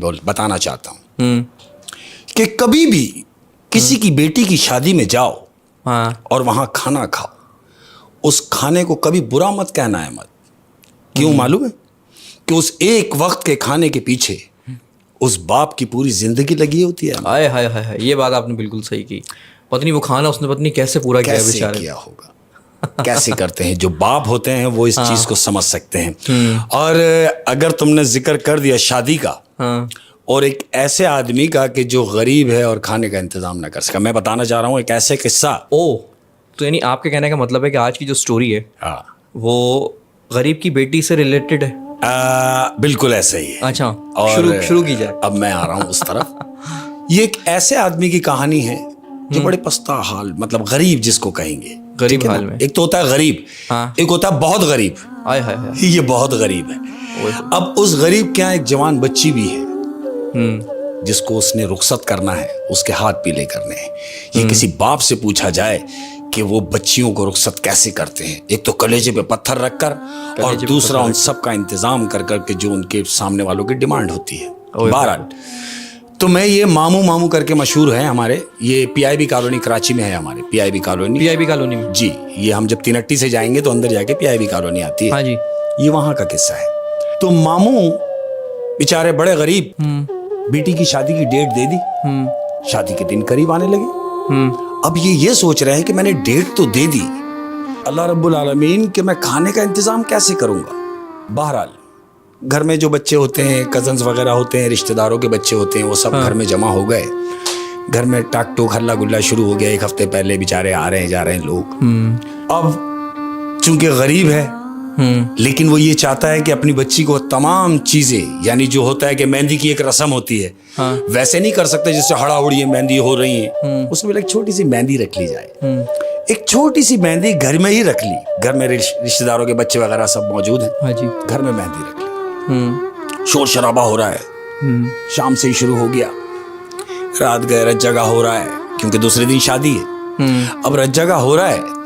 बताना चाहता हूँ कि कभी भी किसी की बेटी की शादी में जाओ और वहां खाना खाओ, उस खाने को कभी बुरा मत कहना है, मत। क्यों मालूम है? कि उस एक वक्त के खाने के पीछे उस बाप की पूरी जिंदगी लगी होती है। हाय हाय हाय हाय, ये बात आपने बिल्कुल सही की। पत्नी वो खाना उसने पत्नी कैसे पूरा किया बेचारे, किया होगा, कैसे करते हैं। जो बाप होते हैं वो इस चीज को समझ सकते हैं। और अगर तुमने जिक्र कर दिया शादी का और एक ऐसे आदमी का कि जो गरीब है और खाने का इंतजाम ना कर सका, मैं बताना चाह रहा हूँ एक ऐसे किस्सा। तो यानी आपके कहने का मतलब है कि आज की जो स्टोरी है वो गरीब की बेटी से रिलेटेड है? बिल्कुल ऐसे ही है। अच्छा, और शुरू की जाए। अब मैं आ रहा हूँ उस तरफ। ये एक ऐसे आदमी की कहानी है जो बड़े पस्ता हाल, मतलब गरीब जिसको कहेंगे, गरीब हाल में। एक तो होता है गरीब, एक होता है बहुत गरीब। हाय हाय हाय, ये बहुत गरीब है। अब उस गरीब के यहाँ एक जवान बच्ची भी है जिसको उसने रुखसत करना है, उसके हाथ पीले करने हैं। ये किसी बाप से पूछा जाए कि वो बच्चियों को रुखसत कैसे करते हैं, एक तो कलेजे पे पत्थर रखकर और दूसरा उन सब का इंतजाम कर करके जो उनके सामने वालों की डिमांड होती है। बहरहाल, तो मैं ये मामू मामू करके मशहूर है हमारे, ये पीआईबी कॉलोनी कराची में है, हमारे पीआईबी कॉलोनी में जी। ये हम जब तीनट्टी से जाएंगे तो अंदर जाके पीआईबी कॉलोनी आती है। हाँ जी। ये वहां का किस्सा है। तो मामू बेचारे बड़े गरीब, बेटी की शादी की डेट दे दी, शादी के दिन करीब आने लगे। अब ये सोच रहे हैं कि मैंने डेट तो दे दी, अल्लाह रब्बुल आलमीन, कि मैं खाने का इंतजाम कैसे करूंगा। बहरहाल, घर में जो बच्चे होते हैं, कजन्स वगैरह होते हैं, रिश्तेदारों के बच्चे होते हैं, वो सब घर में जमा हो गए। घर में टाक टूक हल्ला गुल्ला शुरू हो गया। एक हफ्ते पहले बेचारे आ रहे हैं जा रहे हैं लोग। अब चूंकि गरीब है, लेकिन वो ये चाहता है कि अपनी बच्ची को तमाम चीजें, यानी जो होता है कि मेहंदी की एक रस्म होती है, वैसे नहीं कर सकते जिससे हड़ाहुड़ी मेहंदी हो रही है। उसमें एक छोटी सी मेहंदी रख ली जाए। एक छोटी सी मेहंदी घर में ही रख ली। घर में रिश्तेदारों के बच्चे वगैरह सब मौजूद हैं। हाँ जी। घर में मेहंदी रख ली। शोर शराबा हो रहा है, शाम से ही शुरू हो गया। रात गए, रज जगह हो रहा है, क्योंकि दूसरे दिन शादी है। अब रज जगह हो रहा है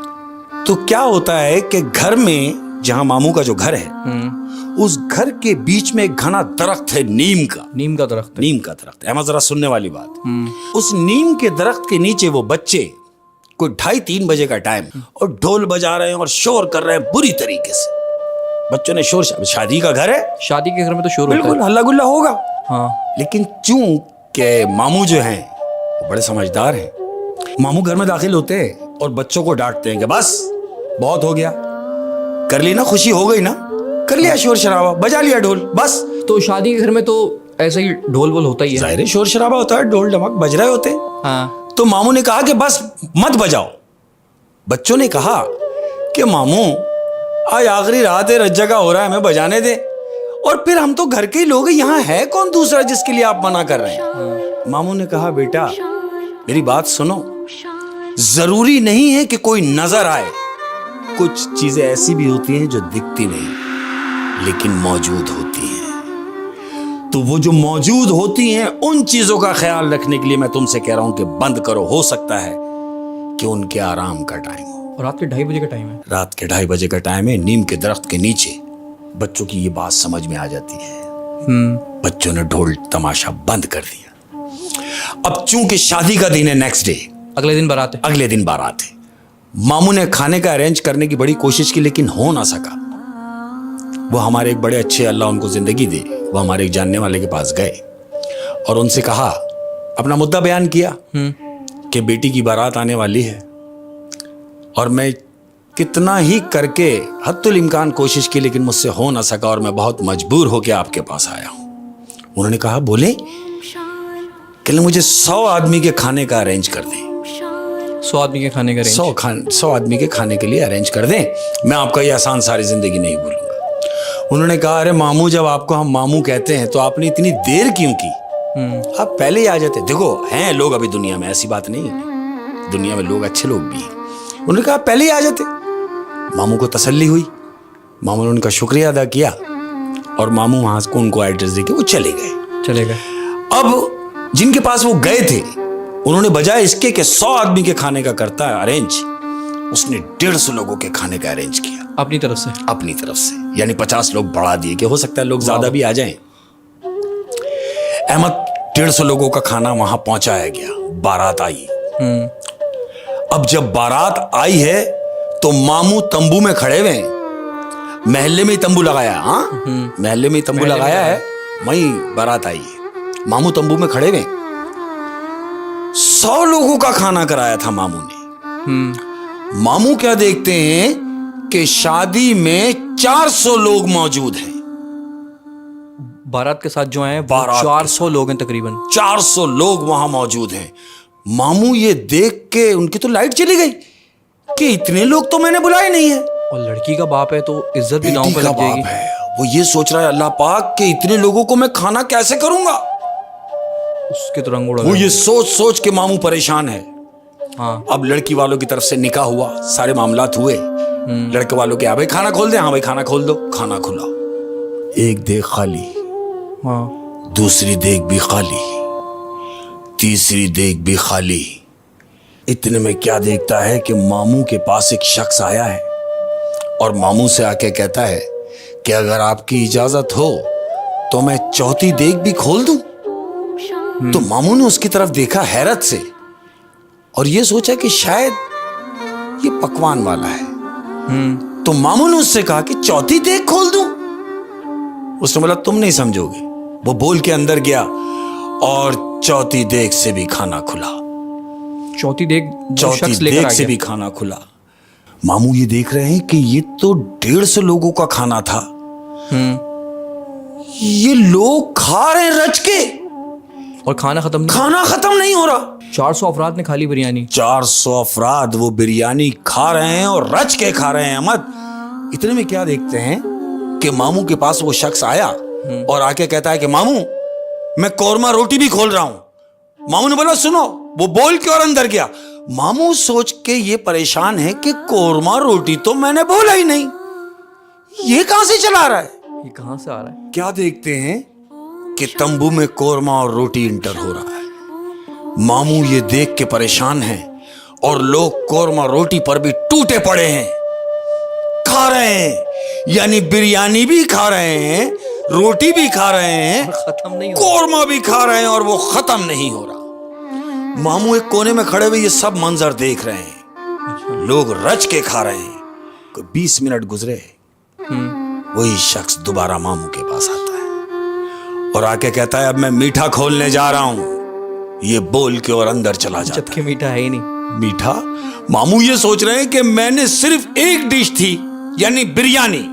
तो क्या होता है कि घर में, जहां मामू का जो घर है, उस घर के बीच में एक घना दरख्त है, नीम का दरख्त। अहमद, जरा सुनने वाली बात। उस नीम के दरख्त के नीचे वो बच्चे, कोई 2:30-3 बजे का टाइम, और ढोल बजा रहे हैं और शोर कर रहे हैं बुरी तरीके से। बच्चों ने शोर, शादी का घर है, शादी के घर में तो शोर बिल्कुल हल्ला गुल्ला होगा। लेकिन चूंकि मामू जो हैं वो बड़े समझदार हैं, मामू घर में दाखिल होते हैं और बच्चों को डांटते हैं कि बस बहुत हो गया, कर ली ना, खुशी हो गई ना, कर लिया शोर शराबा, बजा लिया ढोल, बस। तो शादी के घर में तो ऐसा ही ढोल वोल होता ही है, जाहिर है शोर शराबा होता है, ढोल ढमक बज रहे होते हैं। तो मामू ने कहा कि बस मत बजाओ। बच्चों ने कहा कि मामू आज आखिरी रात है, रज जगह हो रहा है, हमें बजाने दे, और फिर हम तो घर के ही लोग हैं, यहाँ है कौन दूसरा जिसके लिए आप मना कर रहे हैं। मामू ने कहा बेटा मेरी बात सुनो, जरूरी नहीं है कि कोई नजर आए। कुछ चीजें ऐसी भी होती हैं जो दिखती नहीं लेकिन मौजूद होती हैं। तो वो जो मौजूद होती हैं उन चीजों का ख्याल रखने के लिए मैं तुमसे कह रहा हूं कि बंद करो। हो सकता है कि उनके आराम का टाइम हो। रात के 2:30 बजे का टाइम है। रात के 2:30 बजे का टाइम है। नीम के दरख्त के नीचे बच्चों की ये बात समझ में आ जाती है। बच्चों ने ढोल तमाशा बंद कर दिया। अब चूंकि शादी का दिन है, नेक्स्ट डे, अगले दिन बारात है। मामू ने खाने का अरेंज करने की बड़ी कोशिश की लेकिन हो ना सका। वो हमारे एक बड़े अच्छे, अल्लाह उनको जिंदगी दे, वो हमारे एक जानने वाले के पास गए और उनसे कहा, अपना मुद्दा बयान किया कि बेटी की बारात आने वाली है और मैं कितना ही करके हद्दुल इम्कान कोशिश की लेकिन मुझसे हो ना सका और मैं बहुत मजबूर होकर आपके पास आया हूं। उन्होंने कहा, बोले कि मुझे 100 आदमी के खाने का अरेंज कर दें। 100 आदमी के खाने का 100 आदमी के खाने के लिए अरेंज कर दें। मैं आपका ये एहसान सारी जिंदगी नहीं भूलूंगा। उन्होंने कहा, अरे मामू, जब आपको हम मामू कहते हैं तो आपने इतनी देर क्यों की? आप पहले ही आ जाते। देखो हैं लोग अभी दुनिया में, ऐसी बात नहीं है, दुनिया में लोग अच्छे लोग भी हैं। उन्होंने कहा पहले ही आ जाते। मामू को तसल्ली हुई। मामू ने उनका शुक्रिया अदा किया और मामू वहां से उनको एड्रेस देके वो चले गए। अब जिनके पास वो गए थे, उन्होंने बजाय इसके कि 100 आदमी के खाने का करता है अरेंज, उसने 150 लोगों के खाने का अरेंज किया अपनी तरफ से, यानी 50 लोग बढ़ा दिए कि हो सकता है लोग ज्यादा भी आ जाएं। अहमद 150 लोगों का खाना वहां पहुंचाया गया, बारात आई। अब जब बारात आई है तो मामू तंबू में खड़े हुए हैं, महल्ले में ही तंबू लगाया। हाँ, महल्ले में ही तंबू लगाया है, वहीं बारात आई है, मामू तंबू में खड़े हुए। 100 लोगों का खाना कराया था मामू ने। मामू क्या देखते हैं कि शादी में 400 लोग मौजूद हैं। बारात के साथ जो आए हैं, 400 लोग हैं तकरीबन। 400 लोग वहां मौजूद हैं। मामू ये देख के उनकी तो लाइट चली गई कि इतने लोग तो मैंने बुलाए नहीं है। और लड़की का बाप है तो इज्जत भी दांव पे लग जाएगी। वो ये सोच रहा है अल्लाह पाक कि इतने लोगों को मैं खाना कैसे करूंगा। उसके तो रंग उड़ वो ये सोच सोच के मामू परेशान है। हाँ। अब लड़की वालों की तरफ से निकाह हुआ, सारे मामलात हुए। लड़के वालों के, हाँ भाई खाना खोल दे, हाँ भाई खाना खोल दो। खाना खुला, एक देग खाली, हाँ। दूसरी देग भी खाली, तीसरी देग भी खाली। इतने में क्या देखता है कि मामू के पास एक शख्स आया है और मामू से आके कहता है कि अगर आपकी इजाजत हो तो मैं चौथी देग भी खोल दूं। तो मामू ने उसकी तरफ देखा हैरत से और ये सोचा कि शायद ये पकवान वाला है। तो मामू ने उससे कहा कि चौथी देग खोल दूं। उसने बोला तुम नहीं समझोगे। वो बोल के अंदर गया और चौथी देग से भी खाना खुला। चौथी देग से भी खाना खुला। मामू ये देख रहे हैं कि ये तो 150 लोगों का खाना था। ये लोग खा रहे हैं रच के और खाना खत्म नहीं हो रहा। 400 अफराद ने खा ली बिरयानी। 400 अफराद वो बिरयानी खा रहे हैं और रच के खा रहे हैं। अहमद, इतने में क्या देखते हैं कि मामू के पास वो शख्स आया और आके कहता है कि मामू मैं कोरमा रोटी भी खोल रहा हूं। मामू ने बोला सुनो। वो बोल के और अंदर गया। मामू सोच के ये परेशान है कि कोरमा रोटी तो मैंने बोला ही नहीं, ये कहां से चला रहा है, ये कहां से आ रहा है। क्या देखते हैं कि तंबू में कोरमा और रोटी इंटर हो रहा है। मामू ये देख के परेशान है और लोग कोरमा रोटी पर भी टूटे पड़े हैं, खा रहे हैं। यानी बिरयानी भी खा रहे हैं, रोटी भी खा रहे हैं, खत्म नहीं हो, कोरमा भी खा रहे हैं और वो खत्म नहीं हो रहा। मामू एक कोने में खड़े हुए ये सब मंजर देख रहे हैं। लोग रच के खा रहे हैं। कोई 20 मिनट गुजरे, वही शख्स दोबारा मामू के पास आता है और आके कहता है अब मैं मीठा खोलने जा रहा हूं। ये बोल के और अंदर चला जाता है। जबकि मीठा है ही नहीं। मीठा, मामू ये सोच रहे हैं कि मैंने सिर्फ एक डिश थी यानी बिरयानी,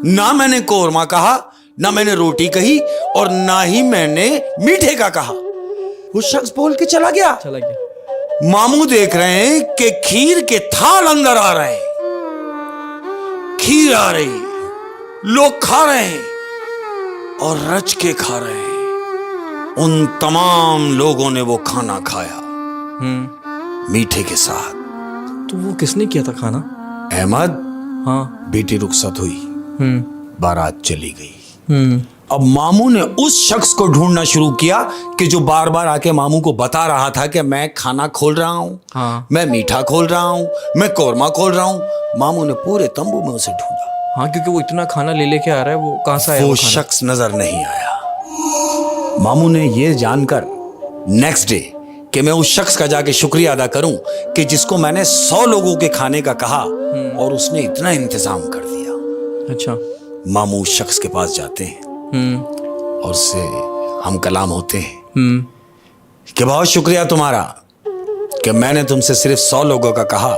ना मैंने कोरमा कहा, ना मैंने रोटी कही और ना ही मैंने मीठे का कहा। वो शख्स बोल के चला गया। मामू देख रहे हैं कि खीर के थाल अंदर आ रहे हैं, खीर आ रही, लोग खा रहे हैं और रच के खा रहे हैं। उन तमाम लोगों ने वो खाना खाया मीठे के साथ। तो वो किसने किया था खाना? अहमद, हाँ। बेटी रुखसत हुई, बारात चली गई। अब मामू ने उस शख्स को ढूंढना शुरू किया कि जो बार बार आके मामू को बता रहा था कि मैं खाना खोल रहा हूं, हाँ। मैं मीठा खोल रहा हूं, मैं कोरमा खोल रहा हूं। मामू ने पूरे तंबू में उसे ढूंढा। हाँ, क्योंकि वो इतना खाना ले लेके आ रहा है, वो कहां से आया? वो शख्स नजर नहीं आया। मामू ने ये जानकर नेक्स्ट डे कि मैं उस शख्स का जाके शुक्रिया अदा करूं कि जिसको मैंने 100 लोगों के खाने का कहा और उसने इतना इंतजाम कर दिया। अच्छा। मामू उस शख्स के पास जाते हैं और उससे हम कलाम होते हैं कि बहुत शुक्रिया तुम्हारा कि मैंने तुमसे सिर्फ 100 लोगों का कहा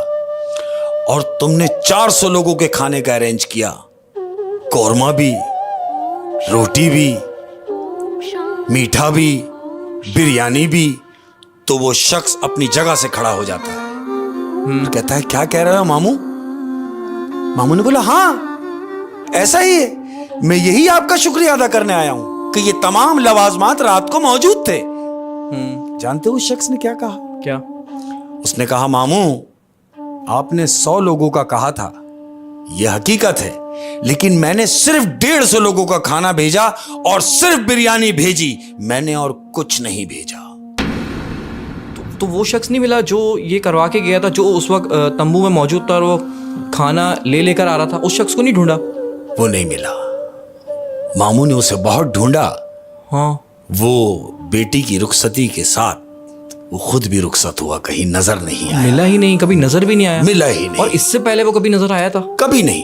और तुमने 400 लोगों के खाने का अरेंज किया, कोरमा भी, रोटी भी, मीठा भी, बिरयानी भी। तो वो शख्स अपनी जगह से खड़ा हो जाता है, कहता है क्या कह रहे हो मामू? मामू ने बोला हाँ ऐसा ही है, मैं यही आपका शुक्रिया अदा करने आया हूं कि ये तमाम लवाजमात रात को मौजूद थे। जानते हो उस शख्स ने क्या कहा? क्या? उसने कहा मामू आपने 100 लोगों का कहा था, यह हकीकत है, लेकिन मैंने सिर्फ 150 लोगों का खाना भेजा और सिर्फ बिरयानी भेजी, मैंने और कुछ नहीं भेजा। तो वो शख्स नहीं मिला जो ये करवा के गया था, जो उस वक्त तंबू में मौजूद था और वो खाना ले लेकर आ रहा था? उस शख्स को नहीं ढूंढा? वो नहीं मिला। मामू ने उसे बहुत ढूंढा, हाँ, वो बेटी की रुखसती के साथ वो खुद भी रुखसत हुआ, कहीं नजर नहीं आया। मिला ही नहीं, कभी नजर भी नहीं आया। मिला ही नहीं। और इससे पहले वो कभी नजर आया था? कभी नहीं,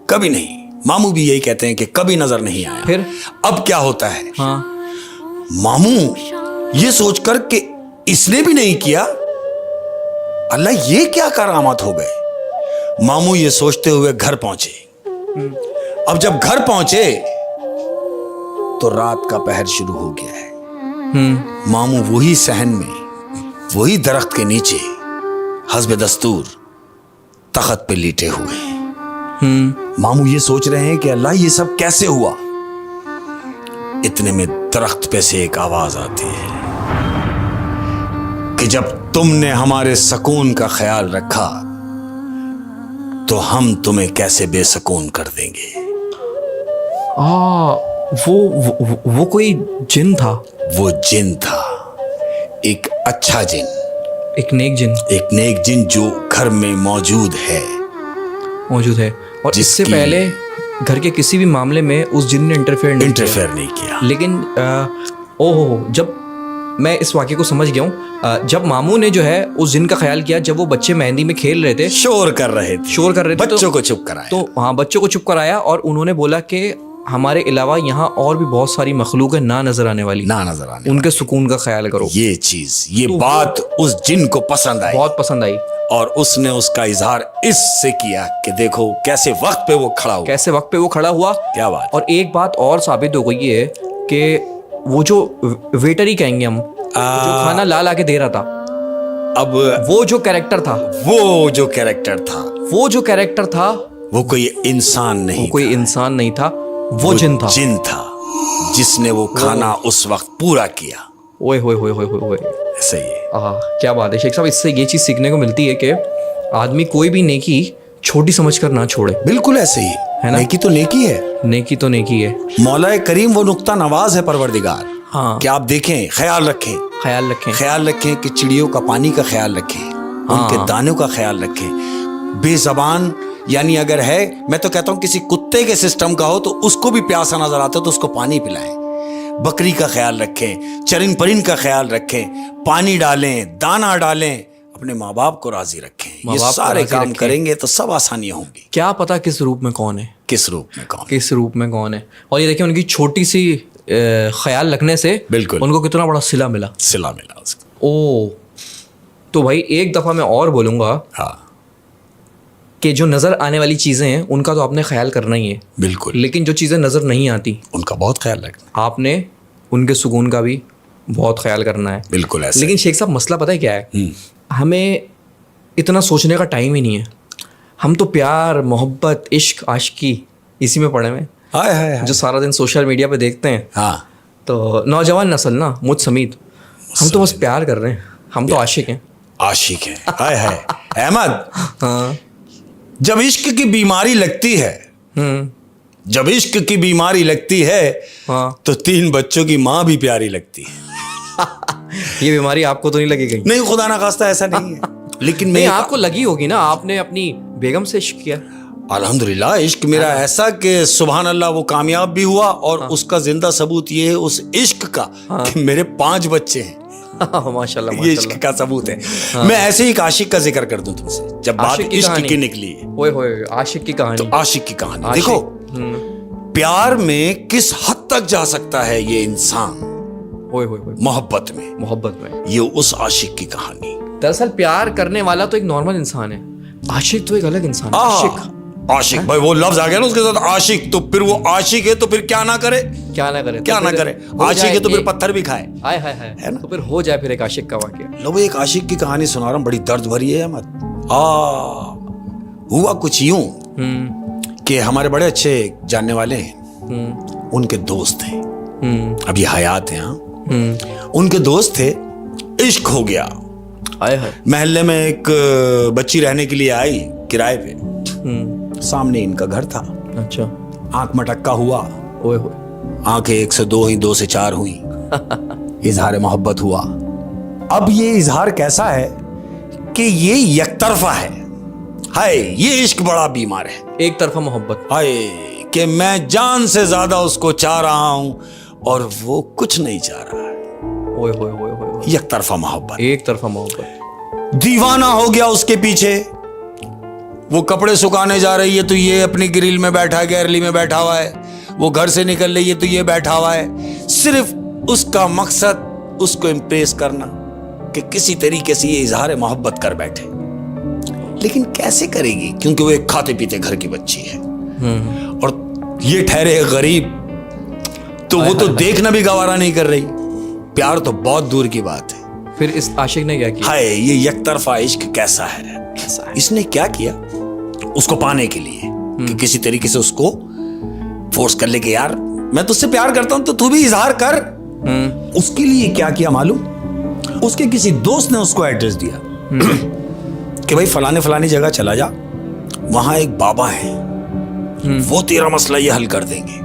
कभी नहीं। मामू भी यही कहते हैं कि कभी नजर नहीं आया। फिर अब क्या होता है, हाँ, मामू ये सोचकर कि इसने भी नहीं किया, अल्लाह ये क्या करामात हो गए। मामू ये सोचते हुए घर पहुंचे। अब जब घर पहुंचे तो रात का पहर शुरू हो गया है। मामू वही सहन में, वही दरख्त के नीचे हस्ब दस्तूर तख्त पे लेटे हुए हैं। मामू ये सोच रहे हैं कि अल्लाह ये सब कैसे हुआ। इतने में दरख्त पे से एक आवाज आती है कि जब तुमने हमारे सुकून का ख्याल रखा तो हम तुम्हें कैसे बेसुकून कर देंगे। वो कोई जिन था? वो जिन था, एक अच्छा जिन, एक नेक जिन, एक नेक जिन जो घर में मौजूद है। और इससे पहले घर के किसी भी मामले में उस जिन ने इंटरफेयर नहीं किया। लेकिन जब मैं इस वाक्य को समझ गया हूँ, जब मामू ने जो है उस जिन का ख्याल किया, जब वो बच्चे मेहंदी में खेल रहे थे, शोर कर रहे थे, बच्चों को चुप कराया। तो हाँ, बच्चों को चुप कराया और उन्होंने बोला कि हमारे अलावा यहाँ और भी बहुत सारी मखलूक है ना नजर आने वाली, उनके सुकून का ख्याल करो। ये चीज, ये तो बात उस जिन को पसंद आई, बहुत पसंद आई। और उसने उसका इजहार इससे किया कि देखो कैसे वक्त पे वो खड़ा हुआ, क्या बात। और एक बात और साबित हो गई है कि वो जो वेटर ही कहेंगे हम, जो खाना ला के दे रहा था, अब वो जो कैरेक्टर था वो कोई इंसान नहीं था, वो जिन था जिसने वो खाना उस वक्त पूरा किया। ओए होए होए होए होए, सही है। क्या बात है शेख साहब, इससे ये चीज सीखने को मिलती है कि आदमी कोई भी नेकी छोटी समझकर ना छोड़े। बिल्कुल ऐसे ही है ना, नेकी तो नेकी है। मौला करीम वो नुक्ता नवाज है परवरदिगार। हाँ, कि आप देखें, ख्याल रखें कि चिड़ियों का पानी का ख्याल रखें, उनके दानों का ख्याल रखें। बेजबान यानी अगर है, मैं तो कहता हूं किसी कुत्ते के सिस्टम का हो तो उसको भी प्यासा नजर आता है तो उसको पानी पिलाएं। बकरी का ख्याल रखें, चरिंद परिंद का ख्याल रखें, पानी डालें, दाना डालें, अपने माँ बाप को राजी रखें। ये सारे काम करेंगे तो सब आसानियां होंगी। क्या पता किस रूप में कौन है। और ये देखिए उनकी छोटी सी ख्याल रखने से बिल्कुल उनको कितना बड़ा सिला मिला उसको। ओ, तो भाई एक दफा मैं और बोलूंगा, हाँ, कि जो नजर आने वाली चीजें हैं उनका तो आपने ख्याल करना ही है, बिल्कुल। लेकिन जो चीजें नजर नहीं आती उनका बहुत ख्याल रखना, आपने उनके सुकून का भी बहुत ख्याल करना है। बिल्कुल ऐसे। लेकिन शेख साहब मसला पता है क्या है, हमें इतना सोचने का टाइम ही नहीं है। हम तो प्यार, मोहब्बत, इश्क, आशिकी इसी में पड़े हुए, जो सारा दिन सोशल मीडिया पे देखते हैं। हाँ, तो नौजवान नस्ल ना, मुझ समीत, हम तो बस प्यार कर रहे हैं, हम तो आशिक हैं। हाय अहमद, हाँ, जब इश्क की बीमारी लगती है, हाँ, तो 3 बच्चों की माँ भी प्यारी लगती है। ये बीमारी आपको तो नहीं लगेगी? नहीं, खुदा ना खास्ता ऐसा नहीं है। लेकिन नहीं, आपको लगी होगी ना, आपने अपनी बेगम से इश्क किया। अल्हम्दुलिल्लाह, इश्क मेरा ऐसा कि सुभान अल्लाह वो कामयाब भी हुआ, और उसका जिंदा सबूत ये है उस इश्क का कि मेरे 5 बच्चे हैं। माशाल्लाह, ये इश्क का सबूत है। मैं ऐसे ही एक आशिक का जिक्र कर दूं तुमसे, जब बात इश्क की निकली है। ओए होए, आशिक की कहानी। तो आशिक की कहानी देखो, प्यार में किस हद तक जा सकता है ये इंसान, ओए होए होए, मोहब्बत में। ये उस आशिक की कहानी। दरअसल प्यार करने वाला तो एक नॉर्मल इंसान है, आशिक तो एक अलग इंसान है। आशिक भाई, वो लफ्ज आ गया ना उसके साथ, आशिक। तो फिर वो आशिक है तो फिर क्या ना करे। आशिक है तो फिर पत्थर भी खाए। है ना, तो फिर हो जाए फिर एक आशिक का वाकया। लो, एक आशिक की कहानी सुना रहा हूँ, बड़ी दर्द भरी है अहमद। हुआ कुछ यूं कि हमारे बड़े अच्छे जानने वाले हैं, उनके दोस्त हैं, अब ये हयात हैं। उनके दोस्त थे, इश्क हो गया। महल्ले में एक बच्ची रहने के लिए आई किराए पे, सामने इनका घर था। अच्छा, आंख मटक्का हुआ, ओए होए, आंखें 1 से 2 हुई, 2 से 4 हुई। इजहार मोहब्बत हुआ। अब ये इजहार कैसा है कि ये यकतरफा है। हाय, ये इश्क बड़ा बीमार है, एक तरफा मोहब्बत। हाय, कि मैं जान से ज्यादा उसको चाह रहा हूं, और वो कुछ नहीं चाह रहा है। ओए होए होए होए, एक तरफा मोहब्बत, एक तरफा मोहब्बत। दीवाना हो गया उसके पीछे। वो कपड़े सुखाने जा रही है तो ये अपनी ग्रिल में बैठा है, गैलरी में बैठा हुआ है। वो घर से निकल रही है तो ये बैठा हुआ है। सिर्फ उसका मकसद उसको इम्प्रेस करना कि किसी तरीके से ये इजहार मोहब्बत कर बैठे। लेकिन कैसे करेगी, क्योंकि वो एक खाते पीते घर की बच्ची है और ये ठहरे गरीब, तो वो तो देखना भी गवारा नहीं कर रही। प्यार तो बहुत दूर की बात है। फिर इस आशिक ने क्या किया? हाय, ये यकतरफा इश्क कैसा है। इसने क्या किया उसको पाने के लिए कि किसी तरीके से उसको फोर्स कर ले कि यार मैं तुझसे प्यार करता हूं तो तू भी इजहार कर। उसके लिए क्या किया मालूम? उसके किसी दोस्त ने उसको एड्रेस दिया कि भाई फलाने फलानी जगह चला जा, वहां एक बाबा है, वो तेरा मसला ये हल कर देंगे।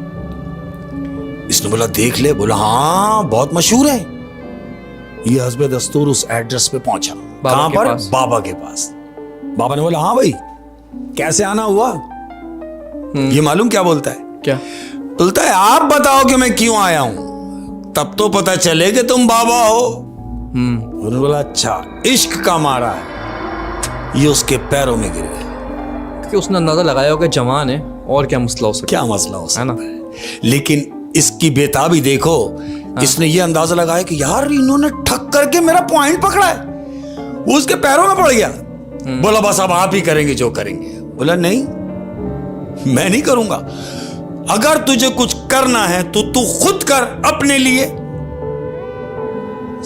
इसने बोला देख ले। बोला हाँ बहुत मशहूर है। ये हस्बे दस्तूर उस एड्रेस पे पहुंचा। कहां पर? बाबा के पास। बाबा ने बोला हाँ भाई कैसे आना हुआ? ये मालूम क्या बोलता है? क्या बोलता है? आप बताओ कि मैं क्यों आया हूं, तब तो पता चले कि तुम बाबा हो। उन्होंने बोला अच्छा, इश्क का मारा है। ये उसके पैरों में गिर गया क्योंकि उसने अंदाजा लगाया होगा जवान है, और क्या मसला हो सकता क्या मसला हो सकता है ना। लेकिन इसकी बेताबी देखो। इसने ये अंदाजा लगाया कि यार इन्होंने ठक करके मेरा पॉइंट पकड़ा है। वो उसके पैरों में पड़ गया। बोला बस अब आप ही करेंगे जो करेंगे। बोला नहीं मैं नहीं करूंगा। अगर तुझे कुछ करना है तो तू खुद कर अपने लिए।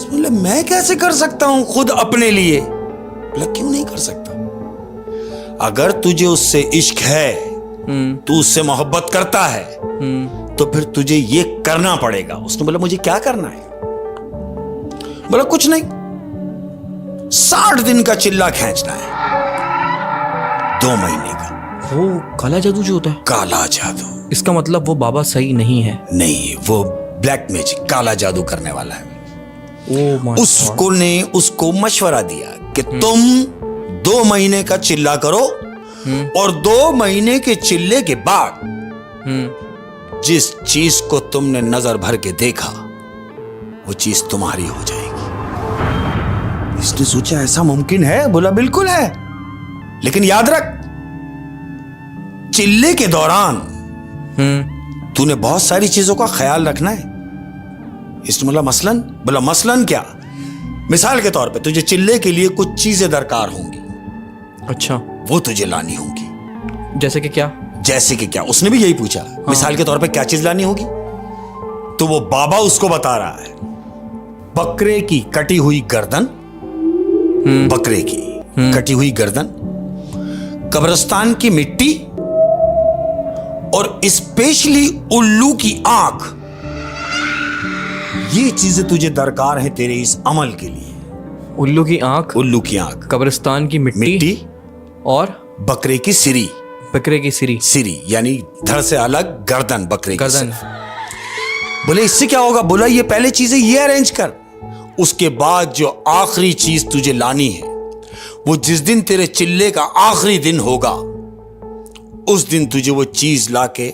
बोला मैं कैसे कर सकता हूं खुद अपने लिए? बोला क्यों नहीं कर सकता? अगर तुझे उससे इश्क है, तू उससे मोहब्बत करता है, तो फिर तुझे ये करना पड़ेगा। उसने बोला मुझे क्या करना है? बोला कुछ नहीं, 60 दिन का चिल्ला खींचना है, 2 महीने का। वो काला जादू जो होता है? काला जादू। इसका मतलब वो बाबा सही नहीं है? नहीं, वो ब्लैक मैजिक, काला जादू करने वाला है। उसको ने उसको मशवरा दिया कि तुम 2 महीने का चिल्ला करो और 2 महीने के चिल्ले के बाद जिस चीज को तुमने नजर भर के देखा वो चीज तुम्हारी हो जाएगी। इसने सोचा ऐसा मुमकिन है? बोला बिल्कुल है, लेकिन याद रख चिल्ले के दौरान तूने बहुत सारी चीजों का ख्याल रखना है। इसने बोला मसलन? बोला मसलन क्या? मिसाल के तौर पे तुझे चिल्ले के लिए कुछ चीजें दरकार होंगी। अच्छा, वो तुझे लानी होंगी। जैसे कि क्या? जैसे कि क्या? उसने भी यही पूछा। हाँ। मिसाल के तौर पे क्या चीज लानी होगी? तो वो बाबा उसको बता रहा है बकरे की कटी हुई गर्दन, बकरे की कटी हुई गर्दन, कब्रिस्तान की मिट्टी और स्पेशली उल्लू की आंख। ये चीजें तुझे दरकार है तेरे इस अमल के लिए। उल्लू की आंख, उल्लू की आंख, कब्रिस्तान की मिट्टी और बकरे की सिरी। बकरे की सिरी? सिरी यानी धड़ से अलग गर्दन, बकरे की गर्दन। बोले इससे क्या होगा? बोला ये पहले चीजें ये अरेंज कर, उसके बाद जो आखिरी चीज तुझे लानी है वो जिस दिन तेरे चिल्ले का आखिरी दिन होगा उस दिन तुझे वो चीज लाके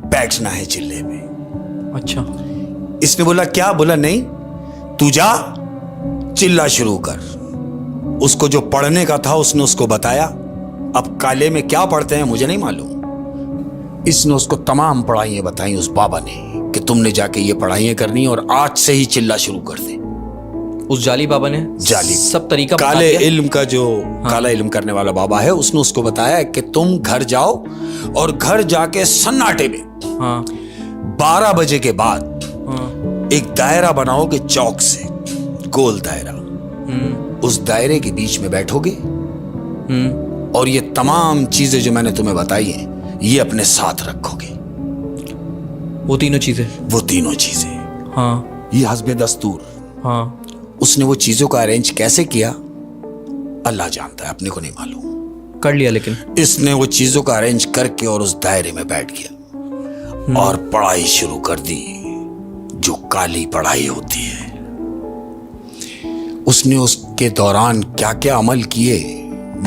बैठना है चिल्ले में। अच्छा। इसने बोला क्या? बोला नहीं, तू जा चिल्ला शुरू कर। उसको जो पढ़ने का था उसने उसको बताया। अब काले में क्या पढ़ते हैं मुझे नहीं मालूम। इसने उसको तमाम पढ़ाइयां बताई उस बाबा ने कि तुमने जाके ये पढ़ाइयां करनी और आज से ही चिल्ला शुरू कर दे। उस जाली बाबा ने जाली सब तरीका काले इल्म का जो काला इल्म करने वाला बाबा है उसने उसको बताया कि तुम घर जाओ और घर जाके सन्नाटे में 12 बजे के बाद एक दायरा बनाओगे चौक से, गोल दायरा। उस दायरे के बीच में बैठोगे और ये तमाम चीजें जो मैंने तुम्हें बताई हैं ये अपने साथ रखोगे। वो तीनों चीजें? वो तीनों चीजें। हाँ। ये हस्बे दस्तूर। हाँ। उसने वो चीजों का अरेंज कैसे किया अल्लाह जानता है, अपने को नहीं मालूम। कर लिया लेकिन इसने वो चीजों का अरेंज करके और उस दायरे में बैठ गया और पढ़ाई शुरू कर दी, जो काली पढ़ाई होती है। उसने उसके दौरान क्या क्या अमल किए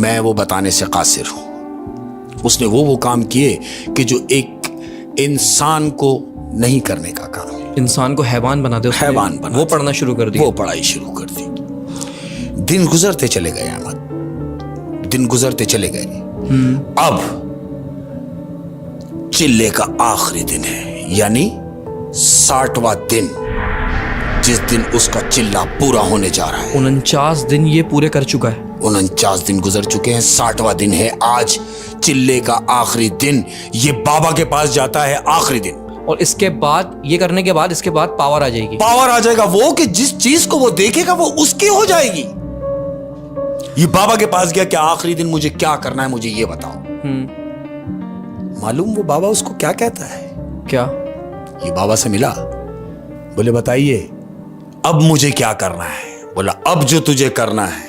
मैं वो बताने से कासिर हूं। उसने वो काम किए कि जो एक इंसान को नहीं करने का काम है। इंसान को हैवान बना दे, हैवान बना वो पढ़ना शुरू कर दिया। वो पढ़ाई शुरू कर दी। दिन गुजरते चले गए अहमद, दिन गुजरते चले गए। अब चिल्ले का आखिरी दिन है, यानी 60वां दिन, जिस दिन उसका चिल्ला पूरा होने जा रहा है। 49 दिन ये पूरे कर चुका है। 49 दिन गुजर चुके हैं, 60वां दिन है आज, चिल्ले का आखिरी दिन। ये बाबा के पास जाता है आखिरी दिन, और इसके बाद, ये करने के बाद, इसके बाद पावर आ जाएगी। पावर आ जाएगा वो, कि जिस चीज को वो देखेगा वो उसकी हो जाएगी। ये बाबा के पास गया कि आखिरी दिन मुझे क्या करना है, मुझे ये बताओ। मालूम वो बाबा उसको क्या कहता है? क्या? ये बाबा से मिला, बोले बताइए अब मुझे क्या करना है? बोला अब जो तुझे करना है